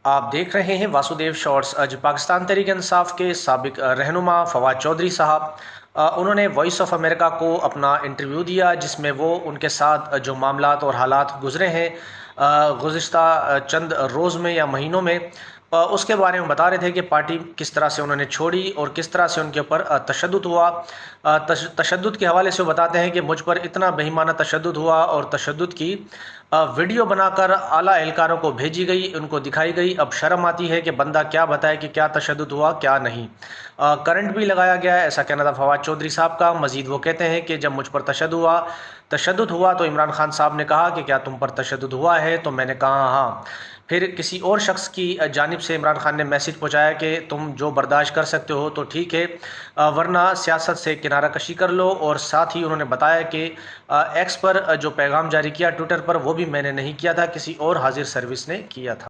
आप देख रहे हैं वासुदेव शॉर्ट्स। आज पाकिस्तान तहरीक इंसाफ के साबिक रहनुमा फवाद चौधरी साहब, उन्होंने वॉइस ऑफ अमेरिका को अपना इंटरव्यू दिया, जिसमें वो उनके साथ जो मामलात और हालात गुजरे हैं गुज़िश्ता चंद रोज़ में या महीनों में, उसके बारे में बता रहे थे कि पार्टी किस तरह से उन्होंने छोड़ी और किस तरह से उनके ऊपर तशद्दुद हुआ। तशद्दुद के हवाले से वो बताते हैं कि मुझ पर इतना बेईमाना तशद्दुद हुआ और तशद्दुद की वीडियो बनाकर आला एहलकारों को भेजी गई, उनको दिखाई गई। अब शर्म आती है कि बंदा क्या बताए कि क्या तशद्दुद हुआ क्या नहीं। करंट भी लगाया गया है, ऐसा कहना था फवाद चौधरी साहब का। मजीद वो कहते हैं कि जब मुझ पर तशद्दुद हुआ तो इमरान खान साहब ने कहा कि क्या तुम पर तशद्दुद हुआ है, तो मैंने कहा हाँ। फिर किसी और शख्स की जानिब से इमरान खान ने मैसेज पहुंचाया कि तुम जो बर्दाश्त कर सकते हो तो ठीक है, वरना सियासत से किनारा कशी कर लो। और साथ ही उन्होंने बताया कि एक्स पर जो पैगाम जारी किया ट्विटर पर, वो भी मैंने नहीं किया था, किसी और हाजिर सर्विस ने किया था।